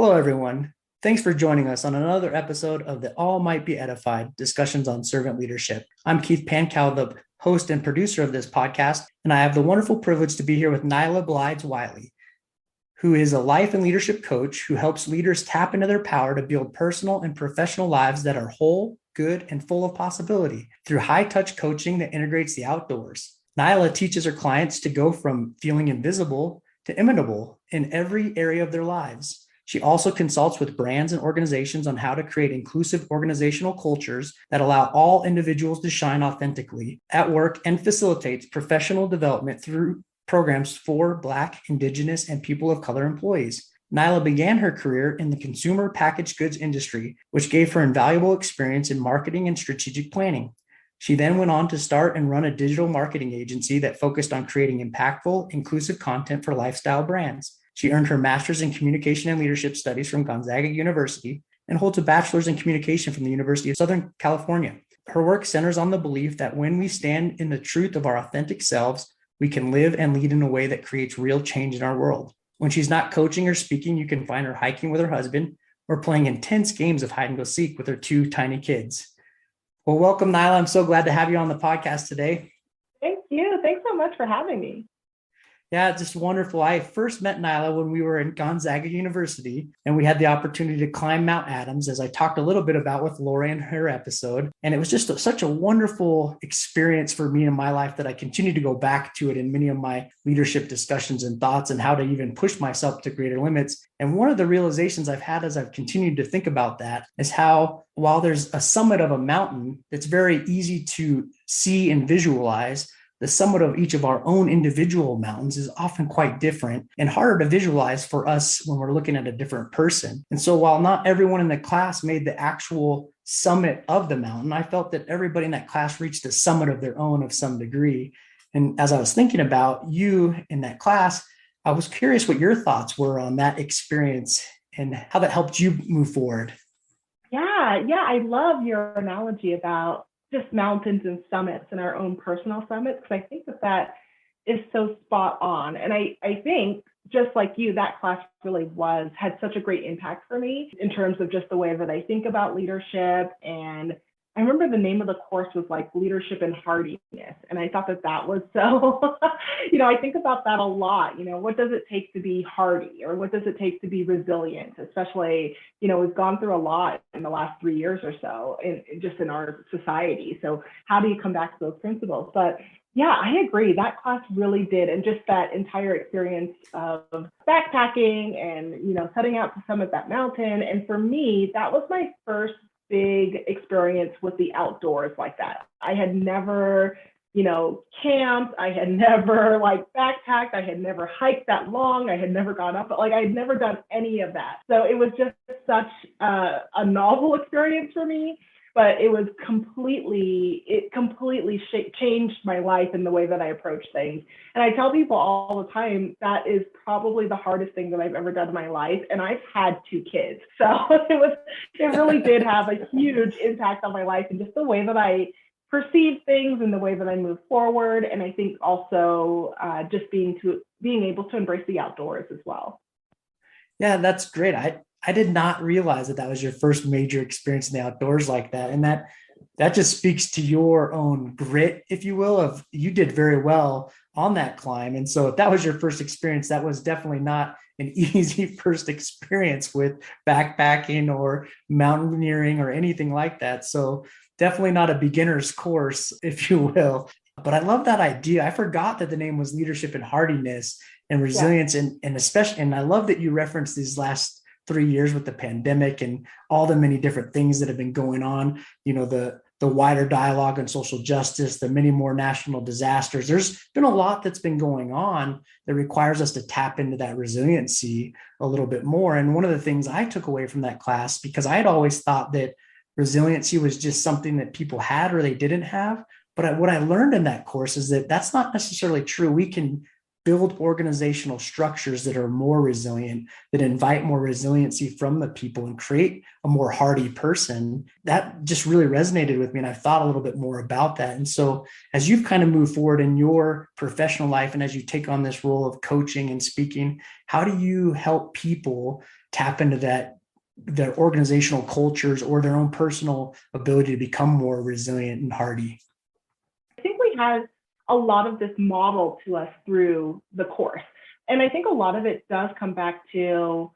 Hello, everyone. Thanks for joining us on another episode of the All Might Be Edified discussions on servant leadership. I'm Keith Pankow, the host and producer of this podcast, and I have the wonderful privilege to be here with Nailah Blades Wylie, who is a life and leadership coach who helps leaders tap into their power to build personal and professional lives that are whole, good, and full of possibility through high-touch coaching that integrates the outdoors. Nailah teaches her clients to go from feeling invisible to imitable in every area of their lives. She also consults with brands and organizations on how to create inclusive organizational cultures that allow all individuals to shine authentically at work and facilitates professional development through programs for Black, Indigenous, and people of color employees. Nailah began her career in the consumer packaged goods industry, which gave her invaluable experience in marketing and strategic planning. She then went on to start and run a digital marketing agency that focused on creating impactful, inclusive content for lifestyle brands. She earned her master's in communication and leadership studies from Gonzaga University and holds a bachelor's in communication from the University of Southern California. Her work centers on the belief that when we stand in the truth of our authentic selves, we can live and lead in a way that creates real change in our world. When she's not coaching or speaking, you can find her hiking with her husband or playing intense games of hide and go seek with her two tiny kids. Well, welcome, Nailah. I'm so glad to have you on the podcast today. Thank you. Thanks so much for having me. Yeah, just wonderful. I first met Nailah when we were in Gonzaga University, and we had the opportunity to climb Mount Adams, as I talked a little bit about with Lori in her episode. And it was just such a wonderful experience for me in my life that I continue to go back to it in many of my leadership discussions and thoughts and how to even push myself to greater limits. And one of the realizations I've had as I've continued to think about that is how, while there's a summit of a mountain that's very easy to see and visualize, the summit of each of our own individual mountains is often quite different and harder to visualize for us when we're looking at a different person. And so while not everyone in the class made the actual summit of the mountain, I felt that everybody in that class reached a summit of their own of some degree. And as I was thinking about you in that class, I was curious what your thoughts were on that experience and how that helped you move forward. Yeah, I love your analogy about just mountains and summits and our own personal summits, because I think that is so spot on. And I think, just like you, that class really had such a great impact for me in terms of just the way that I think about leadership. And I remember the name of the course was like Leadership and Hardiness. And I thought that was so, I think about that a lot. What does it take to be hardy, or what does it take to be resilient? Especially, we've gone through a lot in the last 3 years or so just in our society. So how do you come back to those principles? But yeah, I agree. That class really did. And just that entire experience of backpacking and, setting out to summit that mountain. And for me, that was my first big experience with the outdoors like that. I had never, camped. I had never backpacked. I had never hiked that long. I had never gone up, but I had never done any of that. So it was just such a novel experience for me, but it completely changed my life and the way that I approach things. And I tell people all the time, that is probably the hardest thing that I've ever done in my life. And I've had 2 kids. So it really did have a huge impact on my life and just the way that I perceive things and the way that I move forward. And I think also just being able to embrace the outdoors as well. Yeah, that's great. I did not realize that was your first major experience in the outdoors like that. And that just speaks to your own grit, if you will, of you did very well on that climb. And so if that was your first experience, that was definitely not an easy first experience with backpacking or mountaineering or anything like that. So definitely not a beginner's course, if you will. But I love that idea. I forgot that the name was Leadership and Hardiness and Resilience. Yeah. And especially, and I love that you referenced these last 3 years with the pandemic and all the many different things that have been going on, the wider dialogue on social justice, the many more national disasters. There's been a lot that's been going on that requires us to tap into that resiliency a little bit more. And one of the things I took away from that class, because I had always thought that resiliency was just something that people had or they didn't have. But what I learned in that course is that that's not necessarily true. We can build organizational structures that are more resilient, that invite more resiliency from the people and create a more hardy person. That just really resonated with me. And I've thought a little bit more about that. And so as you've kind of moved forward in your professional life and as you take on this role of coaching and speaking, how do you help people tap into their organizational cultures or their own personal ability to become more resilient and hardy? I think we had a lot of this model to us through the course. And I think a lot of it does come back to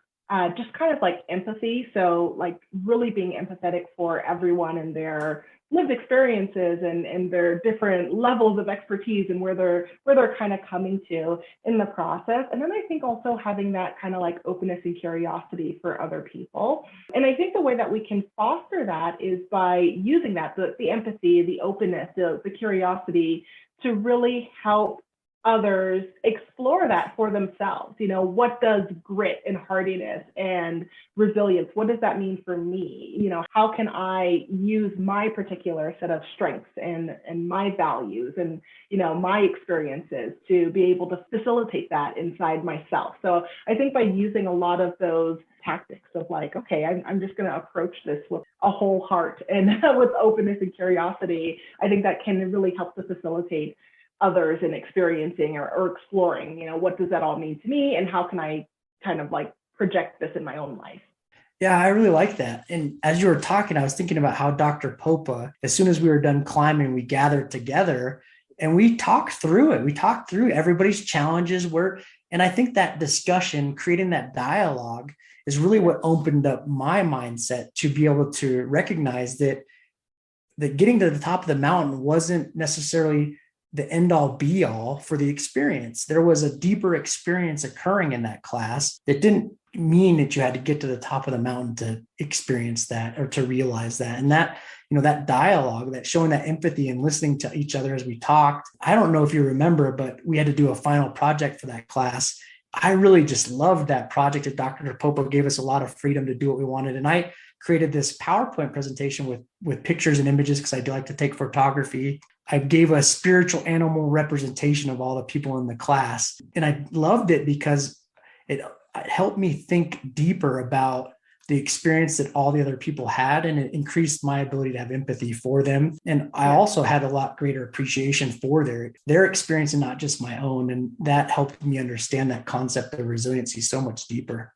just kind of like empathy. So like really being empathetic for everyone and their lived experiences and their different levels of expertise and where they're kind of coming to in the process. And then I think also having that kind of like openness and curiosity for other people. And I think the way that we can foster that is by using that, the empathy, the openness, the curiosity to really help others explore that for themselves. You know, what does grit and hardiness and resilience, what does that mean for me? You know, how can I use my particular set of strengths and my values and, you know, my experiences to be able to facilitate that inside myself? So I think by using a lot of those tactics of like, okay, I'm just going to approach this with a whole heart and with openness and curiosity, I think that can really help to facilitate others in experiencing or exploring, you know, what does that all mean to me and how can I kind of like project this in my own life? Yeah, I really like that. And as you were talking, I was thinking about how Dr. Popa, as soon as we were done climbing, we gathered together and we talked through it. We talked through everybody's challenges and I think that discussion, creating that dialogue is really what opened up my mindset to be able to recognize that getting to the top of the mountain wasn't necessarily the end all be all for the experience. There was a deeper experience occurring in that class that didn't mean that you had to get to the top of the mountain to experience that or to realize that. And that, you know, that dialogue, that showing that empathy and listening to each other as we talked. I don't know if you remember, but we had to do a final project for that class. I really just loved that project that Dr. Popa gave us a lot of freedom to do what we wanted. And I created this PowerPoint presentation with pictures and images because I do like to take photography. I gave a spiritual animal representation of all the people in the class. And I loved it because it helped me think deeper about the experience that all the other people had, and it increased my ability to have empathy for them. And I also had a lot greater appreciation for their experience and not just my own. And that helped me understand that concept of resiliency so much deeper.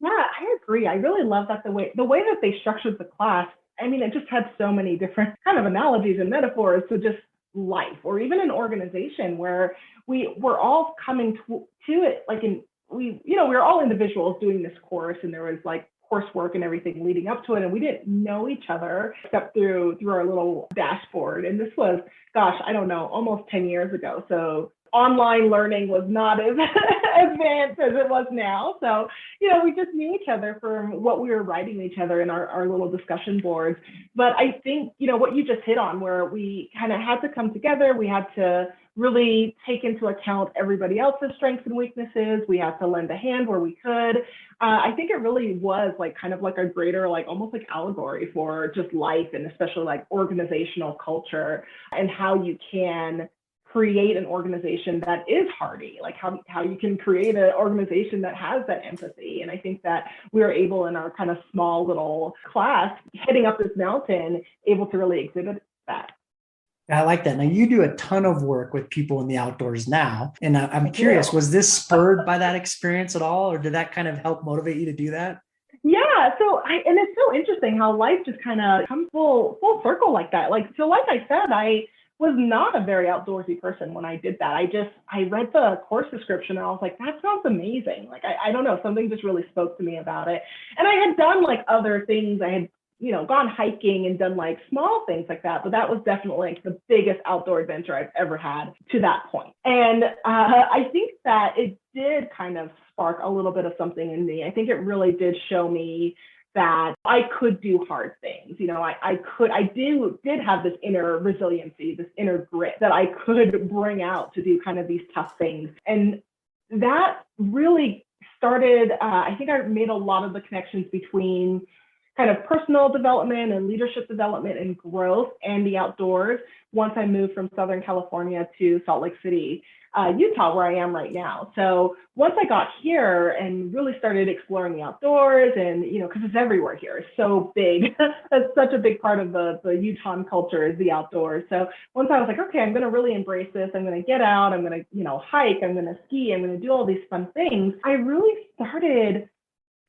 Yeah, I agree. I really love that the way that they structured the class. I mean, it just had so many different kind of analogies and metaphors to just life or even an organization where we're all coming to it like we were all individuals doing this course and there was like coursework and everything leading up to it. And we didn't know each other except through our little dashboard. And this was, gosh, I don't know, almost 10 years ago. So online learning was not as advanced as it was now. So, you know, we just knew each other from what we were writing each other in our little discussion boards. But I think, you know, what you just hit on where we kind of had to come together, we had to really take into account everybody else's strengths and weaknesses. We had to lend a hand where we could. I think it really was like kind of like a greater, like almost like allegory for just life and especially like organizational culture and how you can create an organization that is hardy, like how you can create an organization that has that empathy. And I think that we were able in our kind of small little class heading up this mountain, able to really exhibit that. I like that. Now you do a ton of work with people in the outdoors now. And I'm curious, was this spurred by that experience at all? Or did that kind of help motivate you to do that? Yeah, and it's so interesting how life just kind of comes full circle like that. Like, so like I said, I was not a very outdoorsy person when I did that. I read the course description and I was like, that sounds amazing. Like, I don't know, something just really spoke to me about it. And I had done like other things. I had, you know, gone hiking and done like small things like that. But that was definitely like the biggest outdoor adventure I've ever had to that point. And I think that it did kind of spark a little bit of something in me. I think it really did show me that I could do hard things. You know, I did have this inner resiliency, this inner grit that I could bring out to do kind of these tough things. And that really started, I think I made a lot of the connections between kind of personal development and leadership development and growth and the outdoors once I moved from Southern California to Salt Lake City, Utah, where I am right now. So once I got here and really started exploring the outdoors and, you know, because it's everywhere here, it's so big. That's such a big part of the Utah culture is the outdoors. So once I was like, okay, I'm going to really embrace this. I'm going to get out. I'm going to, you know, hike. I'm going to ski. I'm going to do all these fun things. I really started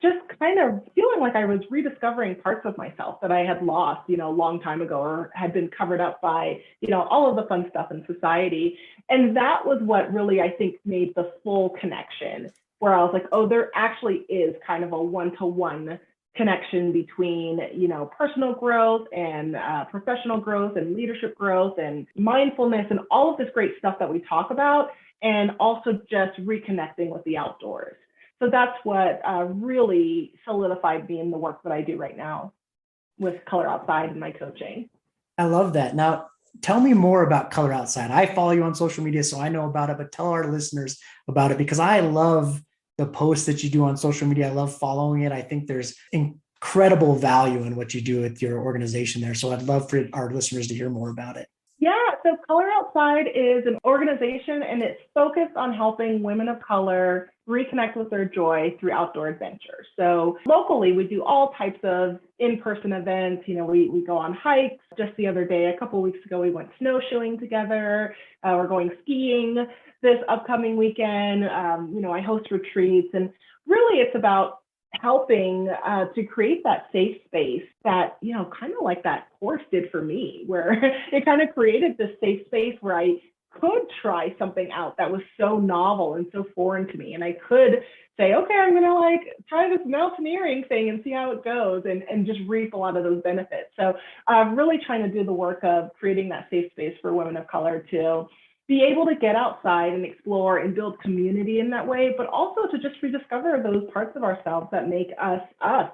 just kind of feeling like I was rediscovering parts of myself that I had lost, a long time ago, or had been covered up by, all of the fun stuff in society. And that was what really, I think, made the full connection, where I was like, oh, there actually is kind of a one-to-one connection between, personal growth and professional growth and leadership growth and mindfulness and all of this great stuff that we talk about, and also just reconnecting with the outdoors. So that's what really solidified me in the work that I do right now with Color Outside and my coaching. I love that. Now, tell me more about Color Outside. I follow you on social media, so I know about it, but tell our listeners about it, because I love the posts that you do on social media. I love following it. I think there's incredible value in what you do with your organization there. So I'd love for our listeners to hear more about it. Yeah, so Color Outside is an organization, and it's focused on helping women of color reconnect with their joy through outdoor adventure. So locally, we do all types of in-person events. We go on hikes. Just the other day, a couple of weeks ago, we went snowshoeing together. We're going skiing this upcoming weekend. I host retreats, and really it's about helping to create that safe space that, kind of like that course did for me, where it kind of created this safe space where I could try something out that was so novel and so foreign to me. And I could say, okay, I'm going to try this mountaineering thing and see how it goes, and just reap a lot of those benefits. So I'm really trying to do the work of creating that safe space for women of color to be able to get outside and explore and build community in that way, but also to just rediscover those parts of ourselves that make us,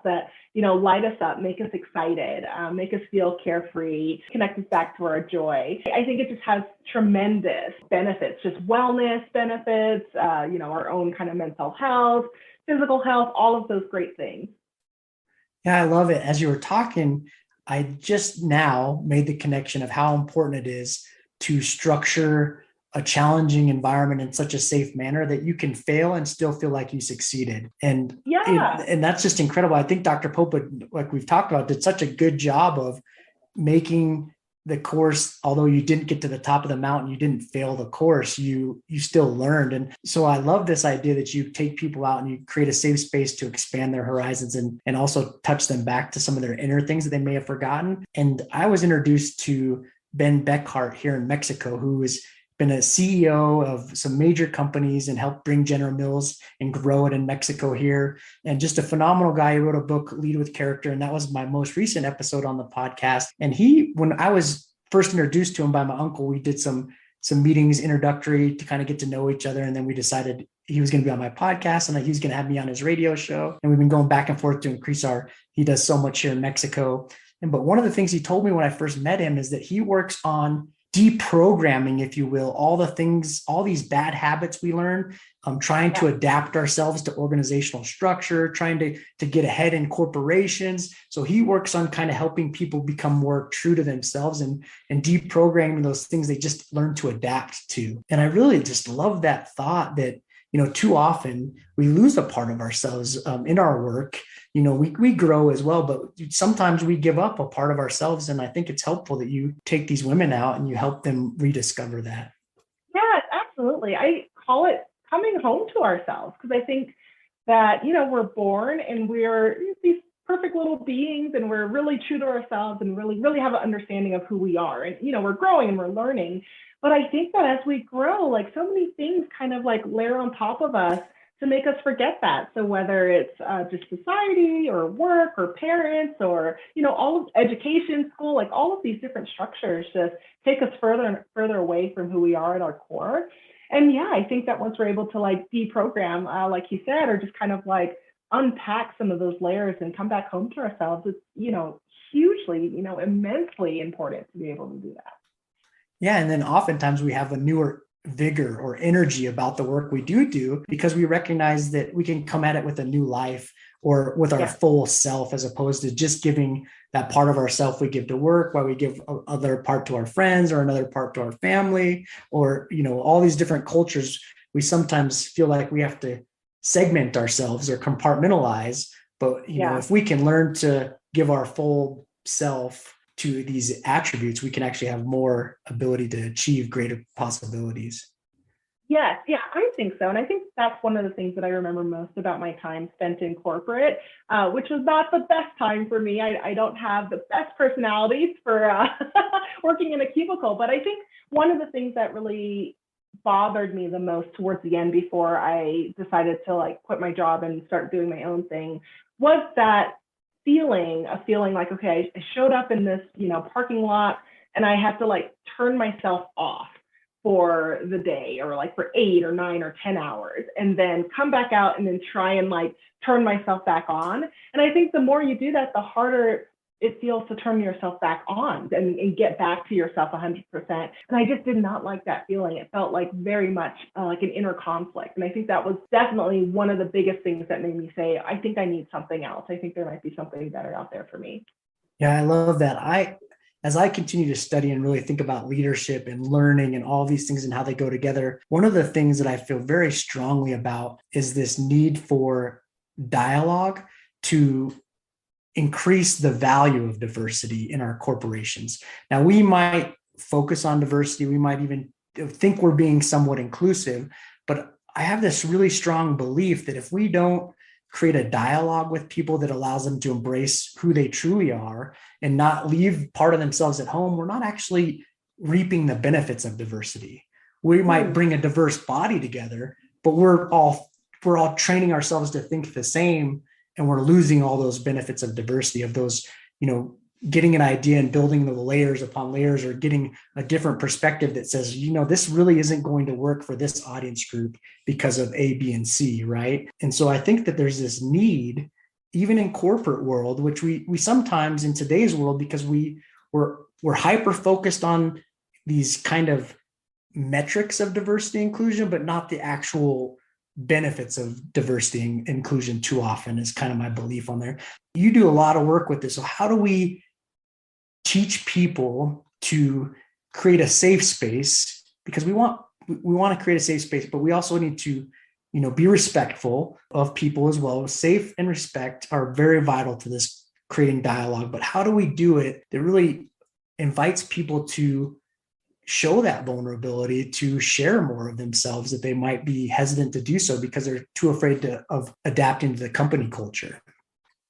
that, light us up, make us excited, make us feel carefree, connect us back to our joy. I think it just has tremendous benefits, just wellness benefits, our own kind of mental health, physical health, all of those great things. Yeah, I love it. As you were talking, I just now made the connection of how important it is to structure a challenging environment in such a safe manner that you can fail and still feel like you succeeded. And that's just incredible. I think Dr. Popa, like we've talked about, did such a good job of making the course, although you didn't get to the top of the mountain, you didn't fail the course, you still learned. And so I love this idea that you take people out and you create a safe space to expand their horizons and also touch them back to some of their inner things that they may have forgotten. And I was introduced to Ben Beckhart here in Mexico, who has been a CEO of some major companies and helped bring General Mills and grow it in Mexico here. And just a phenomenal guy. He wrote a book, Lead with Character. And that was my most recent episode on the podcast. And when I was first introduced to him by my uncle, we did some meetings introductory to kind of get to know each other. And then we decided he was going to be on my podcast and that he was going to have me on his radio show. And we've been going back and forth to increase he does so much here in Mexico. But one of the things he told me when I first met him is that he works on deprogramming, if you will, all these bad habits we learn, trying to adapt ourselves to organizational structure, trying to get ahead in corporations. So he works on kind of helping people become more true to themselves and deprogramming those things they just learn to adapt to. And I really just love that thought that, too often we lose a part of ourselves in our work. We grow as well, but sometimes we give up a part of ourselves. And I think it's helpful that you take these women out and you help them rediscover that. Yeah, absolutely. I call it coming home to ourselves, because I think that, we're born and we're these perfect little beings, and we're really true to ourselves and really, really have an understanding of who we are. And, we're growing and we're learning. But I think that as we grow, so many things kind of layer on top of us to make us forget that. So whether it's just society or work or parents or, all of education, school, all of these different structures just take us further and further away from who we are at our core. And yeah, I think that once we're able to deprogram, like you said, or just kind of unpack some of those layers and come back home to ourselves, it's, hugely, immensely important to be able to do that. Yeah. And then oftentimes we have a newer vigor or energy about the work we do because we recognize that we can come at it with a new life or with our full self, as opposed to just giving that part of ourself we give to work while we give other part to our friends or another part to our family, or, all these different cultures. We sometimes feel like we have to segment ourselves or compartmentalize, but if we can learn to give our full self to these attributes, we can actually have more ability to achieve greater possibilities. Yes, yeah, I think so. And I think that's one of the things that I remember most about my time spent in corporate, which was not the best time for me. I don't have the best personalities for working in a cubicle, but I think one of the things that really bothered me the most towards the end before I decided to like quit my job and start doing my own thing was that feeling of feeling like, okay, I showed up in this, parking lot and I have to like turn myself off for the day or like for 8 or 9 or 10 hours and then come back out and then try and like turn myself back on. And I think the more you do that, the harder it feels to turn yourself back on and get back to yourself 100%. And I just did not like that feeling. It felt like very much like an inner conflict. And I think that was definitely one of the biggest things that made me say, I think I need something else. I think there might be something better out there for me. Yeah, I love that. As I continue to study and really think about leadership and learning and all these things and how they go together, one of the things that I feel very strongly about is this need for dialogue to increase the value of diversity in our corporations. Now, we might focus on diversity, we might even think we're being somewhat inclusive, but I have this really strong belief that if we don't create a dialogue with people that allows them to embrace who they truly are and not leave part of themselves at home, we're not actually reaping the benefits of diversity. We might bring a diverse body together, but we're all training ourselves to think the same, and we're losing all those benefits of diversity, of those, getting an idea and building the layers upon layers, or getting a different perspective that says, this really isn't going to work for this audience group because of A, B, and C, right? And so I think that there's this need, even in corporate world, which we sometimes in today's world, because we're hyper focused on these kind of metrics of diversity inclusion, but not the actual benefits of diversity and inclusion too often, is kind of my belief on there. You do a lot of work with this. So how do we teach people to create a safe space? Because we want to create a safe space, but we also need to, be respectful of people as well. Safe and respect are very vital to this creating dialogue. But how do we do it that really invites people to show that vulnerability, to share more of themselves that they might be hesitant to do so because they're too afraid of adapting to the company culture?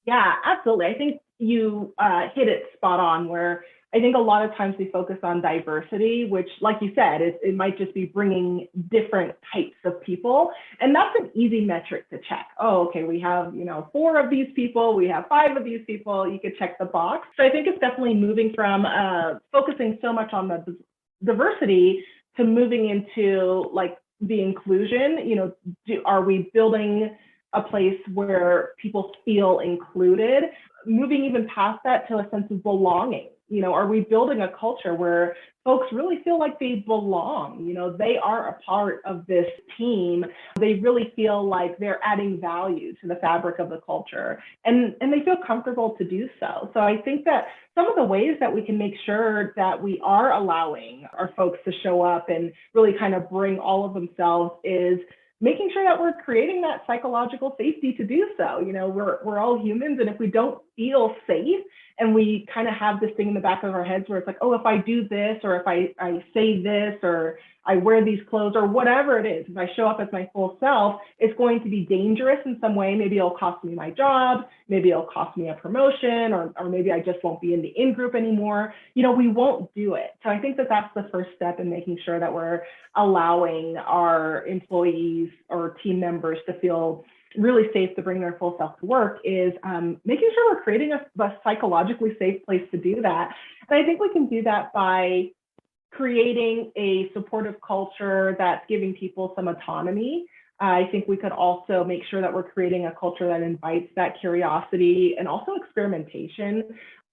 Yeah, absolutely. I think you hit it spot on, where I think a lot of times we focus on diversity, which, like you said, it might just be bringing different types of people. And that's an easy metric to check. Oh, okay, we have, 4 of these people, we have 5 of these people, you could check the box. So I think it's definitely moving from focusing so much on the diversity to moving into like the inclusion. Are we building a place where people feel included, moving even past that to a sense of belonging? Are we building a culture where folks really feel like they belong? They are a part of this team. They really feel like they're adding value to the fabric of the culture, and they feel comfortable to do so. So I think that some of the ways that we can make sure that we are allowing our folks to show up and really kind of bring all of themselves is making sure that we're creating that psychological safety to do so. We're all humans, and if we don't feel safe and we kind of have this thing in the back of our heads where it's like, oh, if I do this, or if I say this, or I wear these clothes, or whatever it is, if I show up as my full self, it's going to be dangerous in some way. Maybe it'll cost me my job, maybe it'll cost me a promotion, or maybe I just won't be in the in-group anymore. We won't do it. So I think that that's the first step in making sure that we're allowing our employees or team members to feel really safe to bring their full self to work, is making sure we're creating a psychologically safe place to do that. And I think we can do that by creating a supportive culture that's giving people some autonomy. I think we could also make sure that we're creating a culture that invites that curiosity and also experimentation,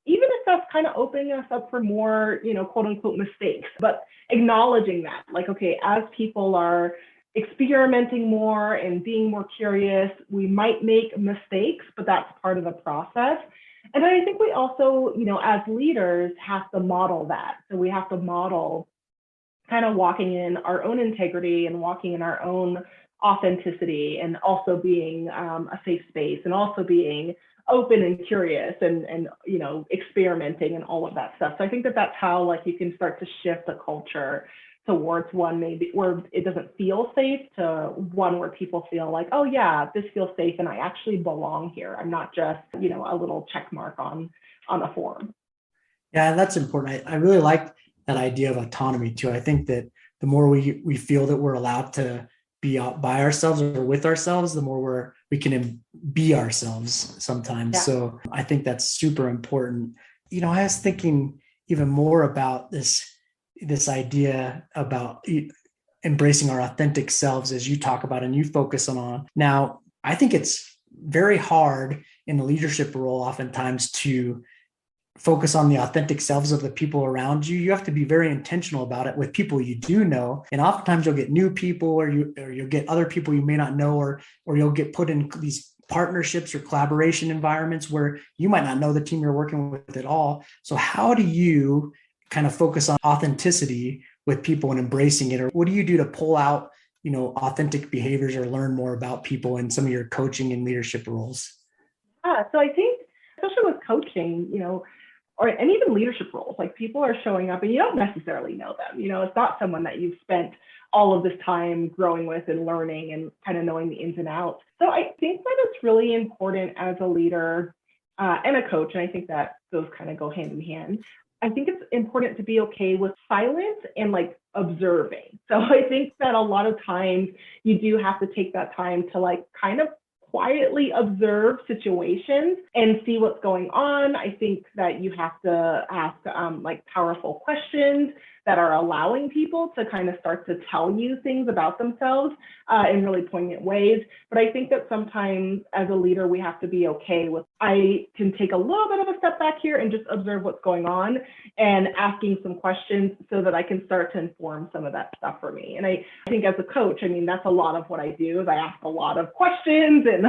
even if that's kind of opening us up for more, quote unquote, mistakes, but acknowledging that, like, okay, as people are experimenting more and being more curious, we might make mistakes, but that's part of the process. And I think we also, as leaders, have to model that. So we have to model kind of walking in our own integrity and walking in our own authenticity, and also being a safe space, and also being open and curious, and experimenting and all of that stuff. So I think that that's how, like, you can start to shift the culture towards one maybe where it doesn't feel safe to one where people feel like, oh yeah, this feels safe and I actually belong here. I'm not just, a little check mark on a form. Yeah, that's important. I really like that idea of autonomy too. I think that the more we feel that we're allowed to be out by ourselves or with ourselves, the more we can be ourselves sometimes. Yeah. So I think that's super important. I was thinking even more about this idea about embracing our authentic selves, as you talk about and you focus on. Now, I think it's very hard in the leadership role oftentimes to focus on the authentic selves of the people around you. You have to be very intentional about it with people you do know. And oftentimes you'll get new people or you'll get other people you may not know, or you'll get put in these partnerships or collaboration environments where you might not know the team you're working with at all. So how do you kind of focus on authenticity with people and embracing it? Or what do you do to pull out, authentic behaviors or learn more about people in some of your coaching and leadership roles? So I think, especially with coaching, and even leadership roles, like people are showing up and you don't necessarily know them. It's not someone that you've spent all of this time growing with and learning and kind of knowing the ins and outs. So I think that it's really important as a leader and a coach, and I think that those kind of go hand in hand. I think it's important to be okay with silence and like observing. So I think that a lot of times you do have to take that time to like kind of quietly observe situations and see what's going on. I think that you have to ask like powerful questions that are allowing people to kind of start to tell you things about themselves in really poignant ways. But I think that sometimes as a leader, we have to be okay with, I can take a little bit of a step back here and just observe what's going on and asking some questions so that I can start to inform some of that stuff for me. And I think as a coach, that's a lot of what I do is I ask a lot of questions and,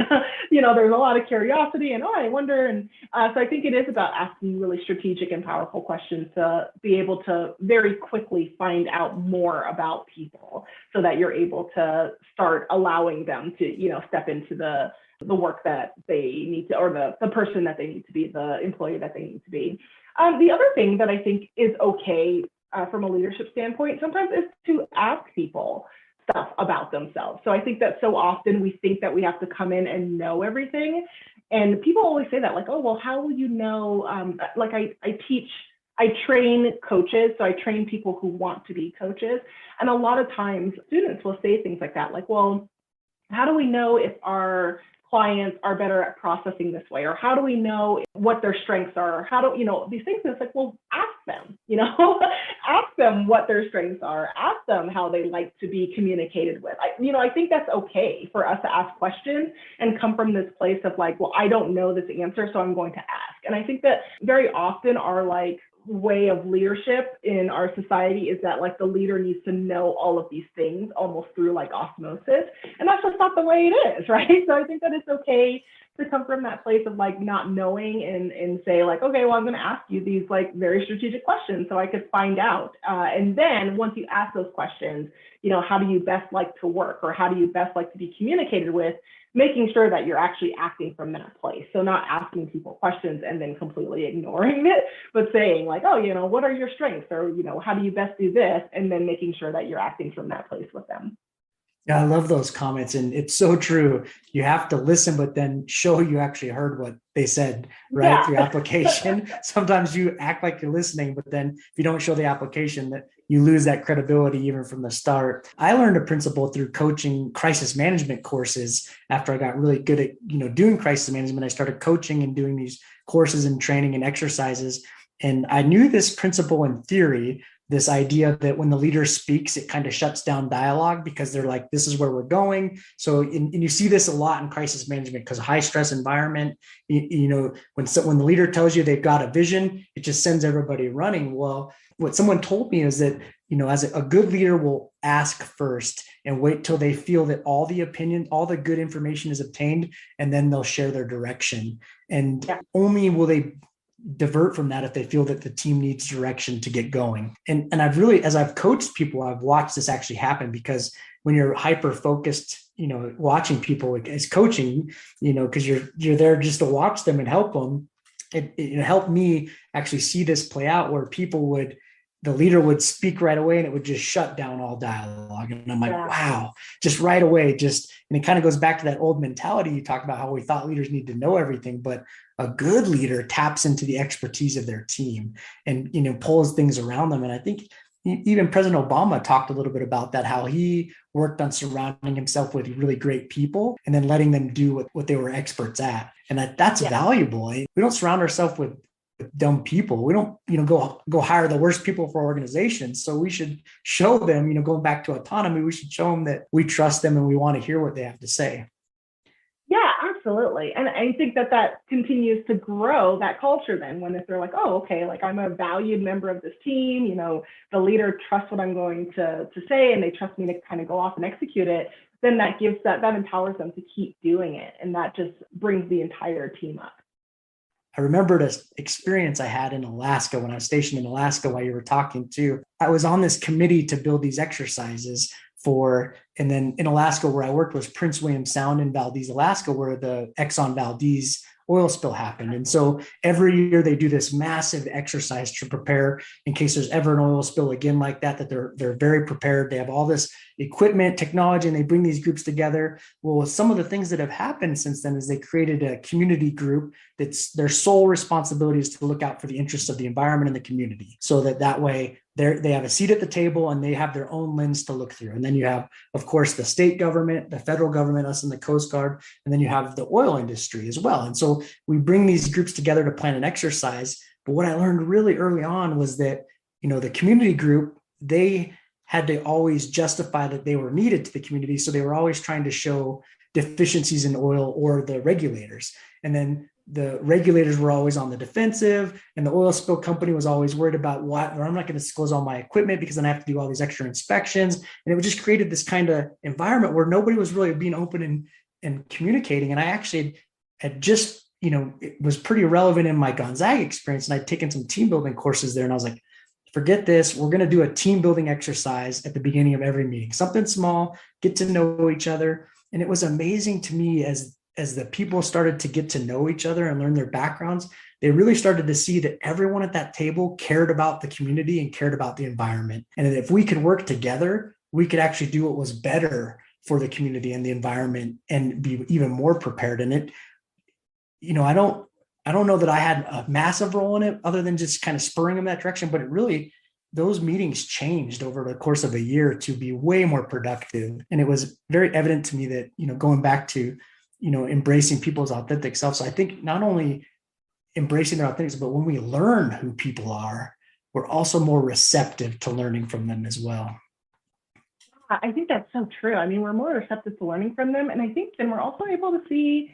there's a lot of curiosity and, I wonder. And so I think it is about asking really strategic and powerful questions to be able to very quickly find out more about people so that you're able to start allowing them to, step into the work that they need to, or the person that they need to be, the employee that they need to be. The other thing that I think is okay from a leadership standpoint sometimes is to ask people stuff about themselves. So I think that so often we think that we have to come in and know everything. And people always say that, like, oh, well, how will you know? Like I train coaches, so I train people who want to be coaches. And a lot of times students will say things like that, like, well, how do we know if our clients are better at processing this way? Or how do we know what their strengths are? How do, these things, it's like, well, ask them, ask them what their strengths are, ask them how they like to be communicated with. I think that's okay for us to ask questions and come from this place of like, well, I don't know this answer, so I'm going to ask. And I think that very often our like way of leadership in our society is that like the leader needs to know all of these things almost through like osmosis, and that's just not the way it is, right? So I think that it's okay to come from that place of like not knowing and say like, okay, well, I'm going to ask you these like very strategic questions so I could find out. And then once you ask those questions, how do you best like to work, or how do you best like to be communicated with, making sure that you're actually acting from that place. So not asking people questions and then completely ignoring it, but saying like, oh, what are your strengths, or, how do you best do this? And then making sure that you're acting from that place with them. Yeah, I love those comments. And it's so true. You have to listen, but then show you actually heard what they said, right? Yeah. Through application. Sometimes you act like you're listening, but then if you don't show the application, that you lose that credibility even from the start. I learned a principle through coaching crisis management courses. After I got really good at, doing crisis management, I started coaching and doing these courses and training and exercises. And I knew this principle in theory, this idea that when the leader speaks, it kind of shuts down dialogue because they're like, this is where we're going. So, and you see this a lot in crisis management because high stress environment, when the leader tells you they've got a vision, it just sends everybody running. Well, what someone told me is that, as a good leader will ask first and wait till they feel that all the opinion, all the good information is obtained, and then they'll share their direction. And only will they divert from that if they feel that the team needs direction to get going. And I've really, as I've coached people, I've watched this actually happen, because when you're hyper focused, watching people as coaching, because you're there just to watch them and help them. It helped me actually see this play out where people would the leader would speak right away and it would just shut down all dialogue. And I'm like, Yeah. wow, just right away, and it kind of goes back to that old mentality you talked about, how we thought leaders need to know everything, but a good leader taps into the expertise of their team and, pulls things around them. And I think even President Obama talked a little bit about that, how he worked on surrounding himself with really great people and then letting them do what they were experts at. And that's valuable. We don't surround ourselves with dumb people. We don't, go hire the worst people for organizations. So we should show them, going back to autonomy, we should show them that we trust them and we want to hear what they have to say. Yeah, absolutely. And I think that continues to grow that culture then, when if they're like, oh, okay, like I'm a valued member of this team, the leader trusts what I'm going to say and they trust me to kind of go off and execute it, then that empowers them to keep doing it. And that just brings the entire team up. I remembered an experience I had in Alaska when I was stationed in Alaska while you were talking too. I was on this committee to build these exercises and then in Alaska where I worked was Prince William Sound in Valdez, Alaska, where the Exxon Valdez oil spill happened. And so every year they do this massive exercise to prepare in case there's ever an oil spill again like that they're very prepared. They have all this equipment, technology, and they bring these groups together. Well, some of the things that have happened since then is they created a community group that's their sole responsibility is to look out for the interests of the environment and the community, so that way they have a seat at the table and they have their own lens to look through. And then you have, of course, the state government, the federal government, us and the Coast Guard, and then you have the oil industry as well. And so we bring these groups together to plan an exercise. But what I learned really early on was that, the community group, they had to always justify that they were needed to the community. So they were always trying to show deficiencies in oil or the regulators. And then the regulators were always on the defensive, and the oil spill company was always worried about or I'm not going to disclose all my equipment because then I have to do all these extra inspections. And it just created this kind of environment where nobody was really being open and communicating. And I actually had just, it was pretty relevant in my Gonzaga experience. And I'd taken some team building courses there. And I was like, forget this. We're going to do a team building exercise at the beginning of every meeting, something small, get to know each other. And it was amazing to me as the people started to get to know each other and learn their backgrounds, they really started to see that everyone at that table cared about the community and cared about the environment. And that if we could work together, we could actually do what was better for the community and the environment and be even more prepared. And it, I don't know that I had a massive role in it other than just kind of spurring them that direction, but it really, those meetings changed over the course of a year to be way more productive. And it was very evident to me that, going back to, embracing people's authentic selves. So I think not only embracing their authentic, but when we learn who people are, we're also more receptive to learning from them as well. I think that's so true. I mean, we're more receptive to learning from them. And I think then we're also able to see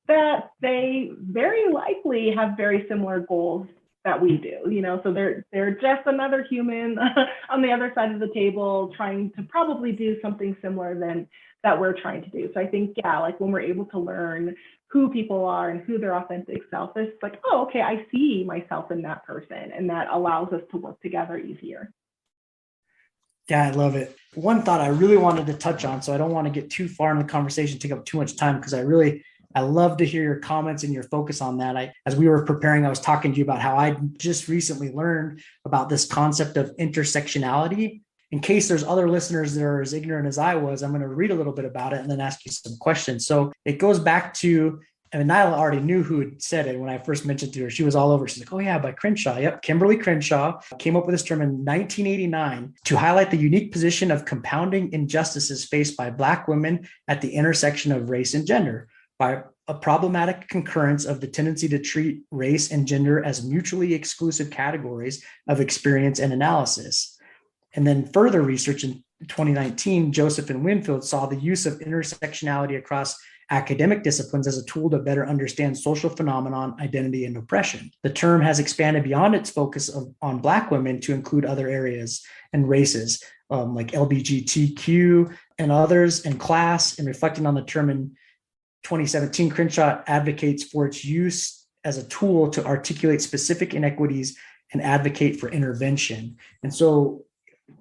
that they very likely have very similar goals that we do, so they're just another human on the other side of the table trying to probably do something similar than that we're trying to do. So I think, like when we're able to learn who people are and who their authentic self is, like, oh, okay, I see myself in that person, and that allows us to work together easier. Yeah, I love it. One thought I really wanted to touch on, so I don't want to get too far in the conversation, take up too much time, because I love to hear your comments and your focus on that. As we were preparing, I was talking to you about how I just recently learned about this concept of intersectionality. In case there's other listeners that are as ignorant as I was, I'm going to read a little bit about it and then ask you some questions. So it goes back to, Nailah already knew who had said it when I first mentioned to her. She was all over. She's like, oh yeah, by Crenshaw. Yep. Kimberly Crenshaw came up with this term in 1989 to highlight the unique position of compounding injustices faced by Black women at the intersection of race and gender, by a problematic concurrence of the tendency to treat race and gender as mutually exclusive categories of experience and analysis. And then further research in 2019, Joseph and Winfield saw the use of intersectionality across academic disciplines as a tool to better understand social phenomenon, identity, and oppression. The term has expanded beyond its focus on Black women to include other areas and races like LGBTQ and others, and class. And reflecting on the term in 2017, Crenshaw advocates for its use as a tool to articulate specific inequities and advocate for intervention. And so,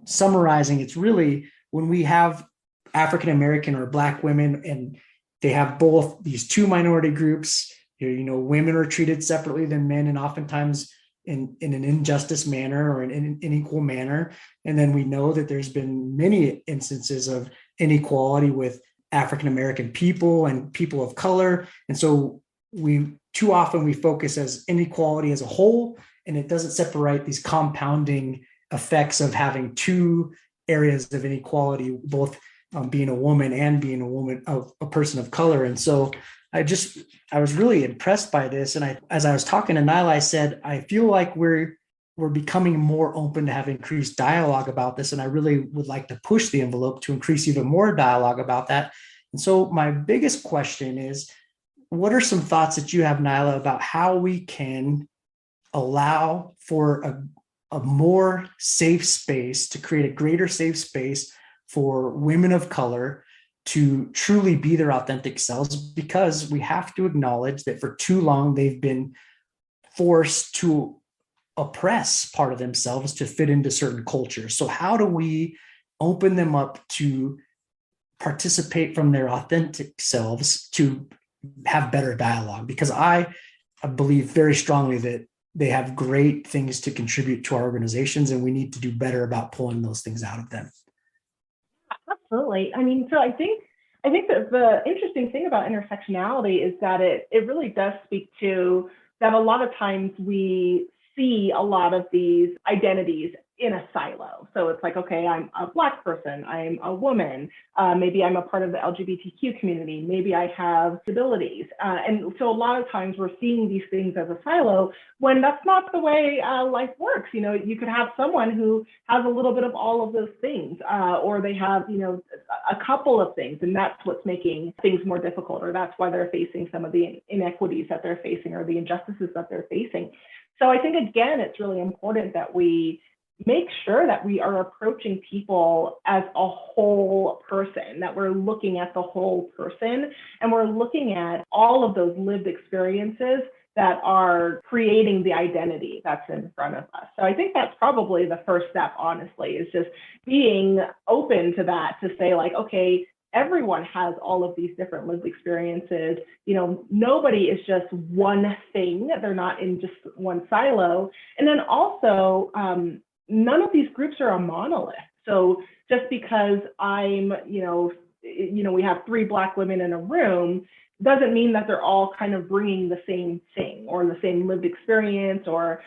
summarizing, it's really when we have African American or Black women and they have both these two minority groups, women are treated separately than men, and oftentimes in an injustice manner or an unequal manner. And then we know that there's been many instances of inequality with African American people and people of color. And so we too often we focus as inequality as a whole, and it doesn't separate these compounding effects of having two areas of inequality, both being a woman and being a person of color. And so I was really impressed by this. And as I was talking to Nailah, I said, I feel like we're becoming more open to have increased dialogue about this. And I really would like to push the envelope to increase even more dialogue about that. And so my biggest question is, what are some thoughts that you have, Nailah, about how we can allow for a more safe space, to create a greater safe space for women of color to truly be their authentic selves? Because we have to acknowledge that for too long, they've been forced to oppress part of themselves to fit into certain cultures. So how do we open them up to participate from their authentic selves to have better dialogue? Because I believe very strongly that they have great things to contribute to our organizations, and we need to do better about pulling those things out of them. Absolutely. I mean, so I think that the interesting thing about intersectionality is that it really does speak to that a lot of times we see a lot of these identities in a silo. So it's like, okay, I'm a Black person, I'm a woman, maybe I'm a part of the LGBTQ community, maybe I have disabilities. And so a lot of times we're seeing these things as a silo when that's not the way life works. You know, you could have someone who has a little bit of all of those things, or they have, you know, a couple of things, and that's what's making things more difficult, or that's why they're facing some of the inequities that they're facing or the injustices that they're facing. So I think, again, it's really important that we make sure that we are approaching people as a whole person, that we're looking at the whole person, and we're looking at all of those lived experiences that are creating the identity that's in front of us. So I think that's probably the first step, honestly, is just being open to that, to say like, okay, everyone has all of these different lived experiences. You know, nobody is just one thing. They're not in just one silo. And then also, none of these groups are a monolith. So just because I'm, we have 3 Black women in a room, doesn't mean that they're all kind of bringing the same thing or the same lived experience or,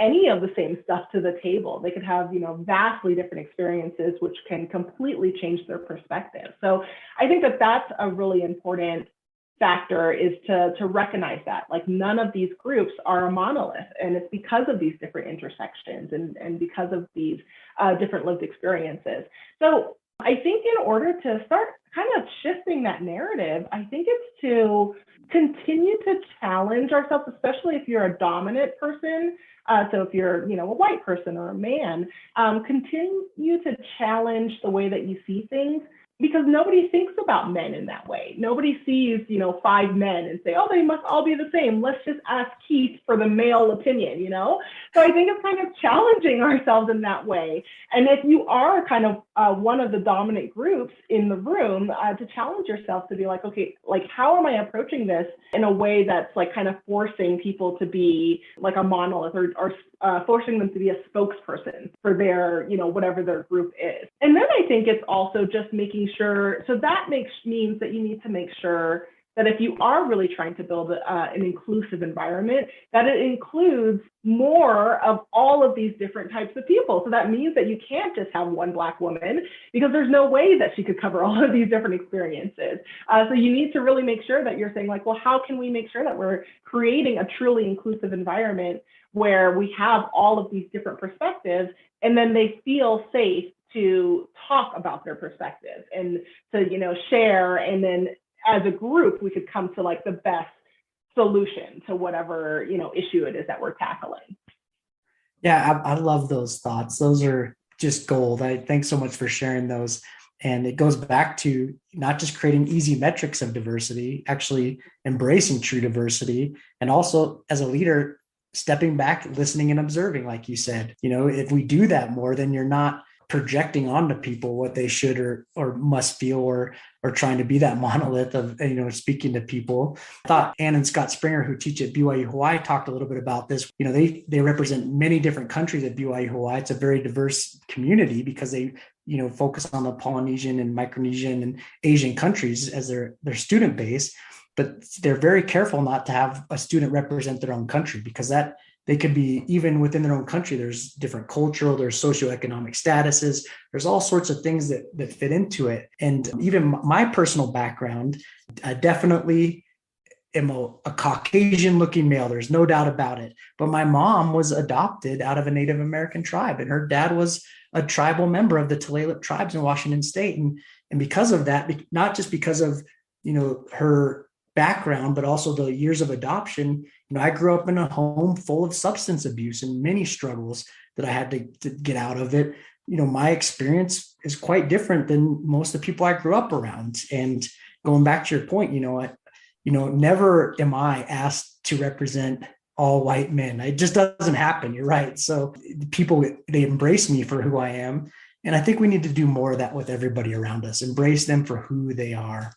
any of the same stuff to the table. They could have, vastly different experiences, which can completely change their perspective. So I think that that's a really important factor, is to recognize that, like, none of these groups are a monolith, and it's because of these different intersections and because of these different lived experiences. So I think in order to start kind of shifting that narrative, I think it's to continue to challenge ourselves, especially if you're a dominant person. So if you're, a white person or a man, continue to challenge the way that you see things, because nobody thinks about men in that way. Nobody sees, 5 men and say, oh, they must all be the same. Let's just ask Keith for the male opinion, So I think it's kind of challenging ourselves in that way. And if you are kind of one of the dominant groups in the room, to challenge yourself to be like, okay, like, how am I approaching this in a way that's like kind of forcing people to be like a monolith, or forcing them to be a spokesperson for their, whatever their group is. And then I think it's also just making sure, so that means that you need to make sure that if you are really trying to build an inclusive environment, that it includes more of all of these different types of people. So that means that you can't just have one Black woman, because there's no way that she could cover all of these different experiences. So you need to really make sure that you're saying like, well, how can we make sure that we're creating a truly inclusive environment where we have all of these different perspectives, and then they feel safe to talk about their perspectives and to, share, and then as a group, we could come to like the best solution to whatever, issue it is that we're tackling. Yeah, I love those thoughts. Those are just gold. Thanks so much for sharing those. And it goes back to not just creating easy metrics of diversity, actually embracing true diversity, and also as a leader, stepping back, listening and observing, like you said. If we do that more, then you're not projecting onto people what they should or must feel, or trying to be that monolith of, speaking to people. I thought Ann and Scott Springer, who teach at BYU Hawaii, talked a little bit about this. They represent many different countries at BYU Hawaii. It's a very diverse community because they focus on the Polynesian and Micronesian and Asian countries as their student base, but they're very careful not to have a student represent their own country, because that they could be, even within their own country, there's different cultural, there's socioeconomic statuses, there's all sorts of things that fit into it. And even my personal background, I definitely am a Caucasian looking male. There's no doubt about it. But my mom was adopted out of a Native American tribe, and her dad was a tribal member of the Tulalip tribes in Washington State. And because of that, not just because of, her background, but also the years of adoption, I grew up in a home full of substance abuse and many struggles that I had to get out of it. My experience is quite different than most of the people I grew up around. And going back to your point, never am I asked to represent all white men. It just doesn't happen. You're right. So people, they embrace me for who I am. And I think we need to do more of that with everybody around us, embrace them for who they are.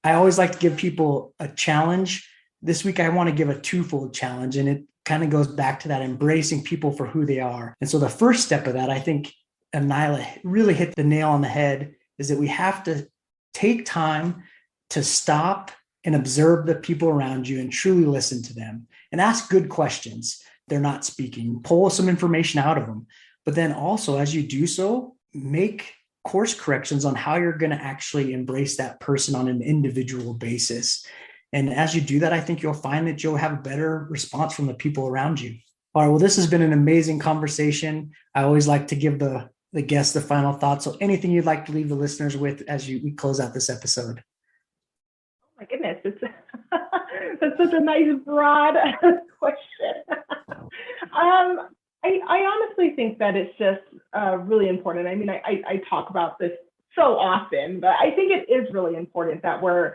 I always like to give people a challenge. This week, I want to give a twofold challenge, and it kind of goes back to that embracing people for who they are. And so the first step of that, I think Nailah really hit the nail on the head, is that we have to take time to stop and observe the people around you and truly listen to them and ask good questions. They're not speaking, pull some information out of them. But then also, as you do so, make course corrections on how you're going to actually embrace that person on an individual basis. And as you do that, I think you'll find that you'll have a better response from the people around you. All right, well, this has been an amazing conversation. I always like to give the guests the final thoughts. So anything you'd like to leave the listeners with as we close out this episode? Oh my goodness, that's such a nice broad question. I honestly think that it's just really important. I mean, I talk about this so often, but I think it is really important that we're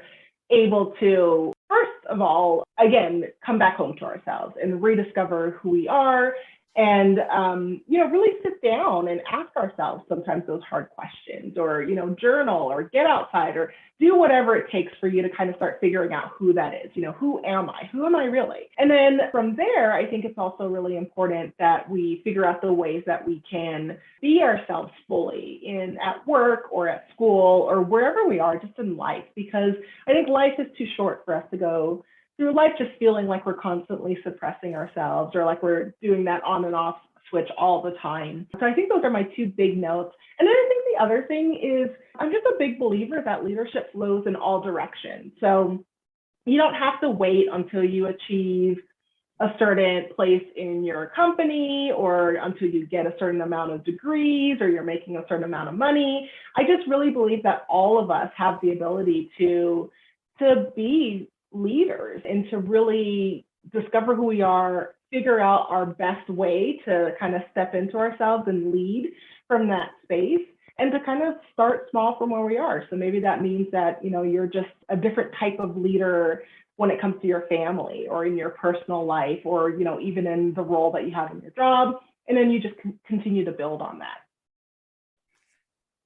able to, first of all, again, come back home to ourselves and rediscover who we are, and really sit down and ask ourselves sometimes those hard questions, or journal, or get outside, or do whatever it takes for you to kind of start figuring out who that is. Who am I really? And then from there, I think it's also really important that we figure out the ways that we can be ourselves fully at work or at school or wherever we are, just in life, because I think life is too short for us to go through life just feeling like we're constantly suppressing ourselves, or like we're doing that on and off switch all the time. So I think those are my two big notes. And then I think the other thing is, I'm just a big believer that leadership flows in all directions. So you don't have to wait until you achieve a certain place in your company, or until you get a certain amount of degrees, or you're making a certain amount of money. I just really believe that all of us have the ability to be leaders and to really discover who we are, figure out our best way to kind of step into ourselves and lead from that space, and to kind of start small from where we are. So maybe that means that, you're just a different type of leader when it comes to your family or in your personal life, or, even in the role that you have in your job. And then you just continue to build on that.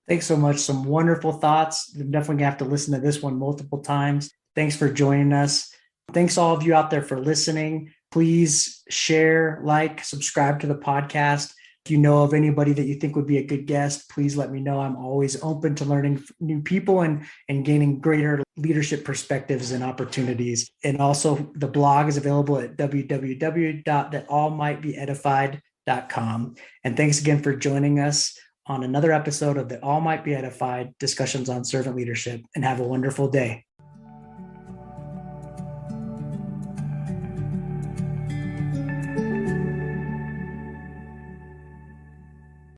Thanks so much. Some wonderful thoughts. I'm definitely gonna have to listen to this one multiple times. Thanks for joining us. Thanks all of you out there for listening. Please share, subscribe to the podcast. If you know of anybody that you think would be a good guest, please let me know. I'm always open to learning new people and gaining greater leadership perspectives and opportunities. And also the blog is available at www.thatallmightbeedified.com. And thanks again for joining us on another episode of the All Might Be Edified discussions on servant leadership, and have a wonderful day.